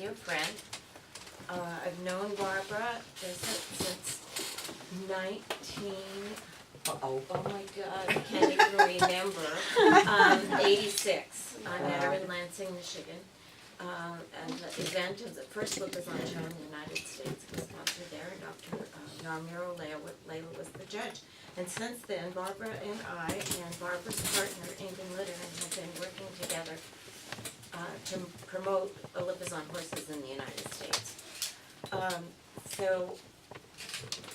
dear friend. I've known Barbara since 19, Uh-oh. oh my God, I can't even remember, 86. I met her in Lansing, Michigan. And the event of the first Lipizan show in the United States was sponsored there, and Dr. Narmiro Layla was the judge. And since then, Barbara and I and Barbara's partner, Ingun Littorin, have been working together to promote Lipizan horses in the United States. So,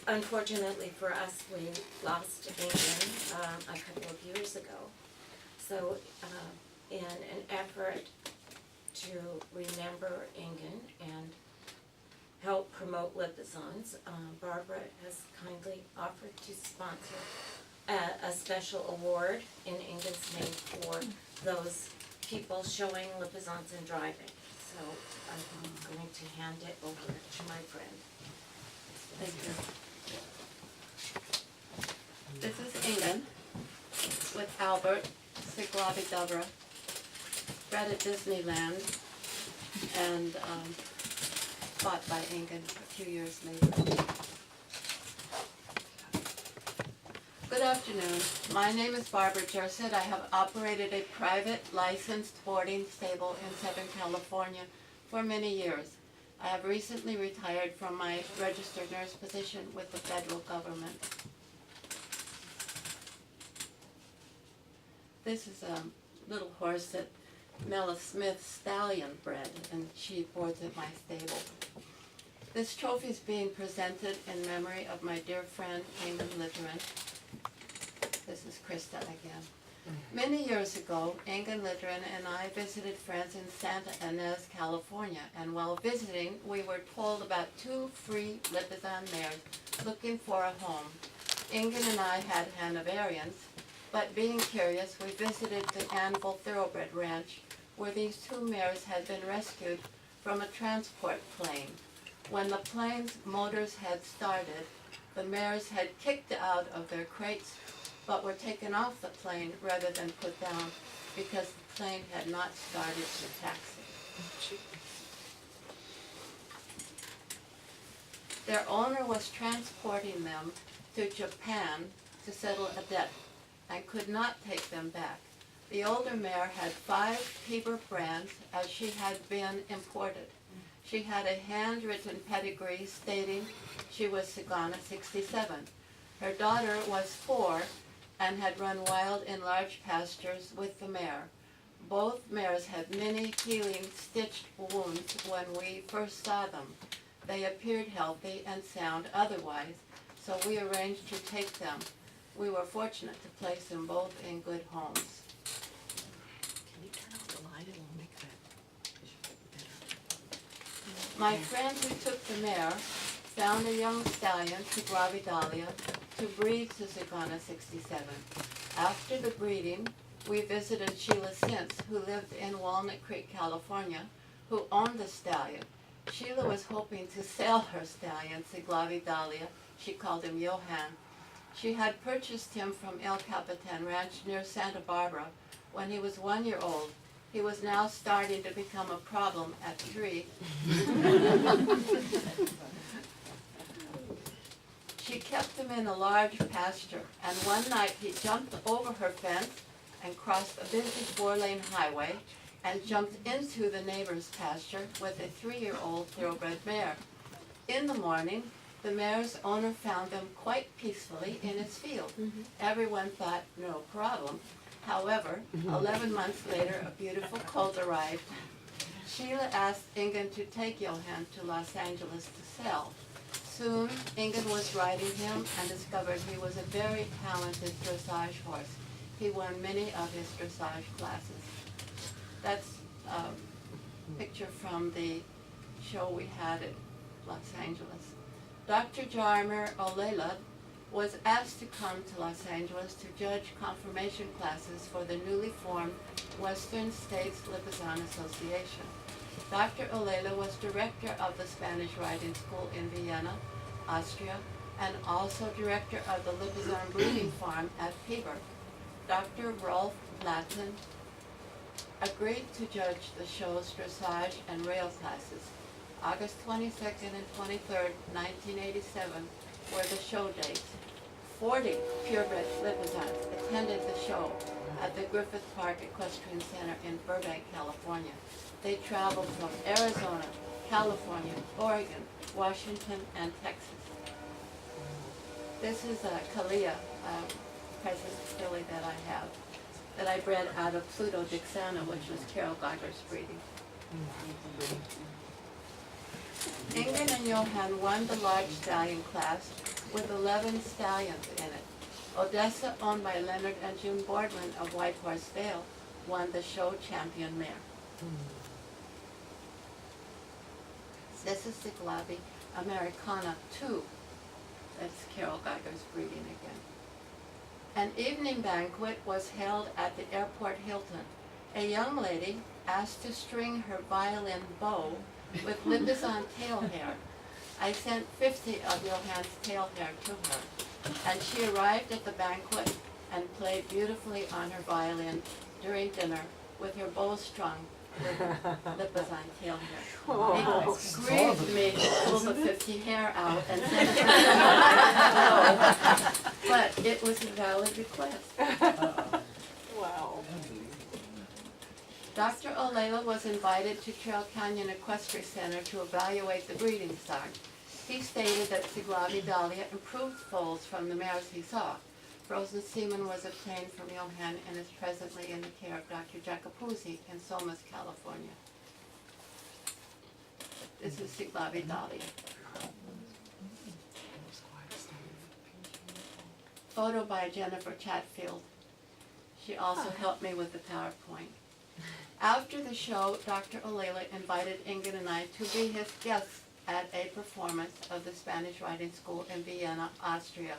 unfortunately for us, we lost Ingun a couple of years ago. So, in an effort to remember Ingun and help promote Lipizans, Barbara has kindly offered to sponsor a special award in Ingun's name for those people showing Lipizans and driving. So I'm going to hand it over to my friend. Thank you. This is Ingun with Albert Siglavi-Dobra, bred at Disneyland and bought by Ingun a few years later. Good afternoon. My name is Barbara Jerset. I have operated a private licensed boarding stable in Southern California for many years. I have recently retired from my registered nurse position with the federal government. This is a little horse that Mela Smith's stallion bred, and she boards at my stable. This trophy is being presented in memory of my dear friend, Ingun Littorin. This is Krista again. Many years ago, Ingun Littorin and I visited friends in Santa Ynez, California, and while visiting, we were told about 2 free Lipizan mares looking for a home. Ingun and I had Hanoverians, but being curious, we visited the Anvil Thoroughbred Ranch, where these 2 mares had been rescued from a transport plane. When the plane's motors had started, the mares had kicked out of their crates, but were taken off the plane rather than put down because the plane had not started to taxi. Their owner was transporting them to Japan to settle a debt and could not take them back. The older mare had 5 Tiber brands as she had been imported. She had a handwritten pedigree stating she was Sagana 67. Her daughter was 4 and had run wild in large pastures with the mare. Both mares had many healing stitched wounds when we first saw them. They appeared healthy and sound otherwise, so we arranged to take them. We were fortunate to place them both in good homes. Can you turn off the light? It will make that visual better. My friend who took the mare found a young stallion, Siglavi-Dahlia, to breed to Sagana 67. After the breeding, we visited Sheila Sintz, who lived in Walnut Creek, California, who owned the stallion. Sheila was hoping to sell her stallion, Siglavi-Dahlia. She called him Johann. She had purchased him from El Capitan Ranch near Santa Barbara when he was 1 year old. He was now starting to become a problem at 3. She kept him in a large pasture, and one night he jumped over her fence and crossed a busy 4-lane highway and jumped into the neighbor's pasture with a 3-year-old thoroughbred mare. In the morning, the mare's owner found them quite peacefully in his field. Everyone thought no problem. However, 11 months later, a beautiful colt arrived. Sheila asked Ingun to take Johann to Los Angeles to sell. Soon, Ingun was riding him and discovered he was a very talented dressage horse. He won many of his dressage classes. That's a picture from the show we had at Los Angeles. Dr. Jarmer Olela was asked to come to Los Angeles to judge confirmation classes for the newly formed Western States Lipizan Association. Dr. Olela was director of the Spanish Riding School in Vienna, Austria, and also director of the Lipizan breeding farm at Piber. Dr. Rolf Latin agreed to judge the show's dressage and rail classes. August 22nd and 23rd, 1987 were the show dates. 40 purebred Lipizzans attended the show at the Griffith Park Equestrian Center in Burbank, California. They traveled from Arizona, California, Oregon, Washington, and Texas. This is a Kalia, present filly that I have, that I bred out of Pluto Dixana, which was Carol Geiger's breeding. Ingun and Johan won the large stallion class with 11 stallions in it. Odessa, owned by Leonard and June Boardman of White Horse Vale, won the show champion mare. This is Ciclavi Americana 2. That's Carol Geiger's breeding again. An evening banquet was held at the Airport Hilton. A young lady asked to string her violin bow with Lipizzan tail hair. I sent 50 of Johan's tail hair to her, and she arrived at the banquet and played beautifully on her violin during dinner with her bow strung with Lipizzan tail hair. Oh. It grieved me to pull the 50 hair out and send it to her, but it was a valid request. Wow. Dr. Olela was invited to Trail Canyon Equestrian Center to evaluate the breeding stock. He stated that Ciclavi Dahlia improved foals from the mares he saw. Frozen semen was obtained from Johan and is presently in the care of Dr. Jacopuzzi in Somas, California. This is Ciclavi Dahlia. Photo by Jennifer Chatfield. She also helped me with the PowerPoint. After the show, Dr. Olela invited Ingun and I to be his guests at a performance of the Spanish Riding School in Vienna, Austria.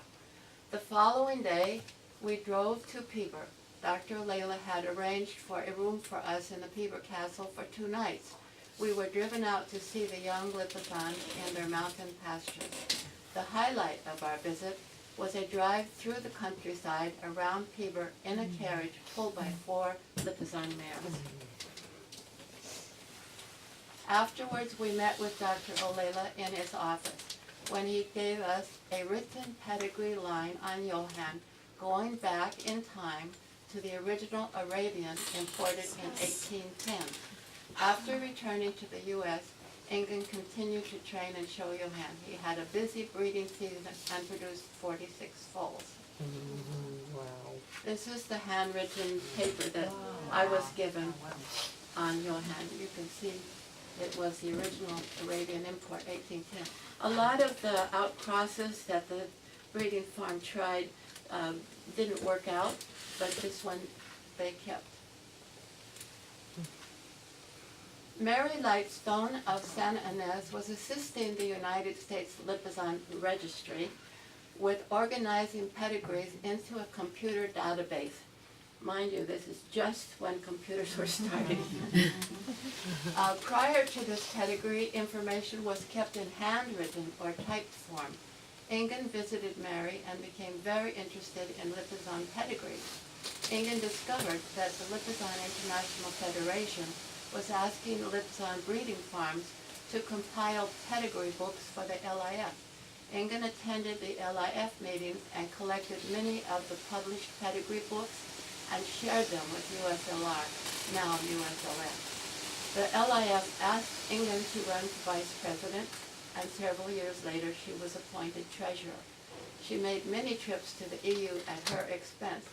The following day, we drove to Piber. Dr. Olela had arranged for a room for us in the Piber Castle for 2 nights. We were driven out to see the young Lipizzans in their mountain pastures. The highlight of our visit was a drive through the countryside around Piber in a carriage pulled by 4 Lipizzan mares. Afterwards, we met with Dr. Olela in his office when he gave us a written pedigree line on Johan going back in time to the original Arabian imported in 1810. After returning to the U.S., Ingun continued to train and show Johan. He had a busy breeding season and produced 46 foals. Wow. This is the handwritten paper that I was given on Johan. You can see it was the original Arabian import, 1810. A lot of the outcrosses that the breeding farm tried didn't work out, but this one they kept. Mary Lightstone of Santa Ynez was assisting the United States Lipizzan Registry with organizing pedigrees into a computer database. Mind you, this is just when computers were starting. Prior to this pedigree, information was kept in handwritten or typed form. Ingun visited Mary and became very interested in Lipizzan pedigrees. Ingun discovered that the Lipizzan International Federation was asking Lipizzan breeding farms to compile pedigree books for the LIF. Ingun attended the LIF meetings and collected many of the published pedigree books and shared them with USLR, now USLF. The LIF asked Ingun to run for vice president, and several years later she was appointed treasurer. She made many trips to the EU at her expense.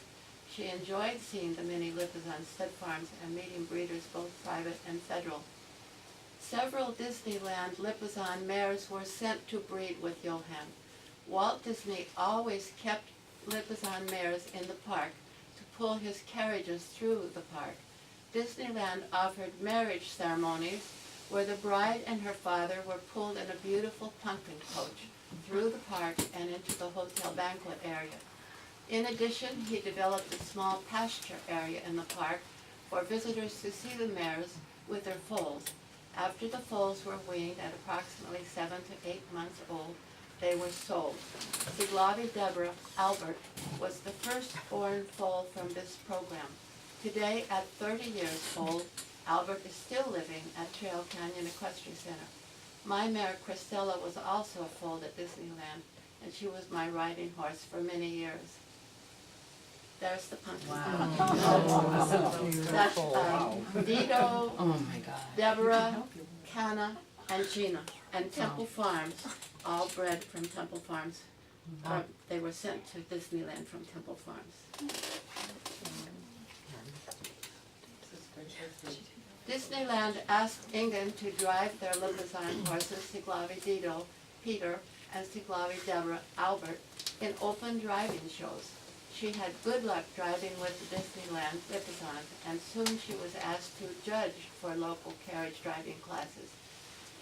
She enjoyed seeing the many Lipizzan stud farms and meeting breeders, both private and federal. Several Disneyland Lipizzan mares were sent to breed with Johan. Walt Disney always kept Lipizzan mares in the park to pull his carriages through the park. Disneyland offered marriage ceremonies where the bride and her father were pulled in a beautiful pumpkin coach through the park and into the hotel banquet area. In addition, he developed a small pasture area in the park for visitors to see the mares with their foals. After the foals were weaned at approximately 7 to 8 months old, they were sold. Ciclavi Deborah Albert was the first born foal from this program. Today, at 30 years old, Albert is still living at Trail Canyon Equestrian Center. My mare, Christella, was also a foal at Disneyland, and she was my riding horse for many years. There's the pumpkin. That's Dido, Oh my God. Deborah, Canna, and Gina, and Temple Farms, all bred from Temple Farms. They were sent to Disneyland from Temple Farms. Disneyland asked Ingun to drive their Lipizan horses, Siglavi Dido, Peter, and Siglavi Deborah Albert, in open driving shows. She had good luck driving with the Disneyland Lipizans, and soon she was asked to judge for local carriage driving classes.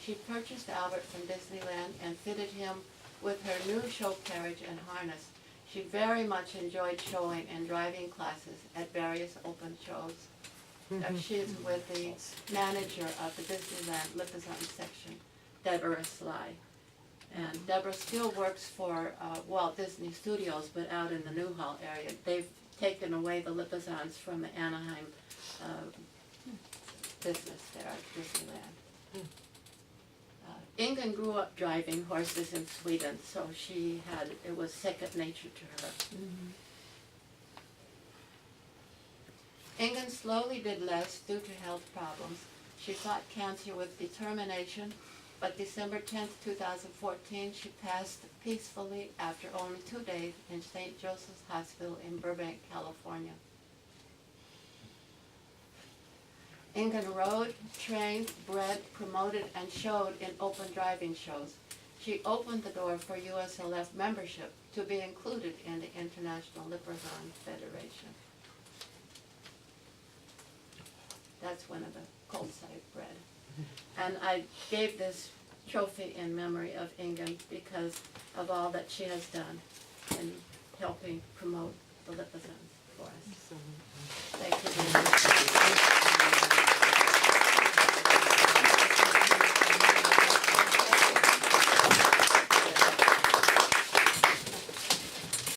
She purchased Albert from Disneyland and fitted him with her new show carriage and harness. She very much enjoyed showing and driving classes at various open shows. She's with the manager of the Disneyland Lipizan section, Deborah Sly. And Deborah still works for Walt Disney Studios, but out in the Newhall area. They've taken away the Lipizans from the Anaheim business there at Disneyland. Ingun grew up driving horses in Sweden, so it was second nature to her. Ingun slowly did less due to health problems. She fought cancer with determination, but December 10th, 2014, she passed peacefully after only 2 days in St. Joseph's Hospital in Burbank, California. Ingun rode, trained, bred, promoted, and showed in open driving shows. She opened the door for USLF membership to be included in the International Lipizan Federation. That's one of the cold-side bred. And I gave this trophy in memory of Ingun because of all that she has done in helping promote the Lipizans for us. Thank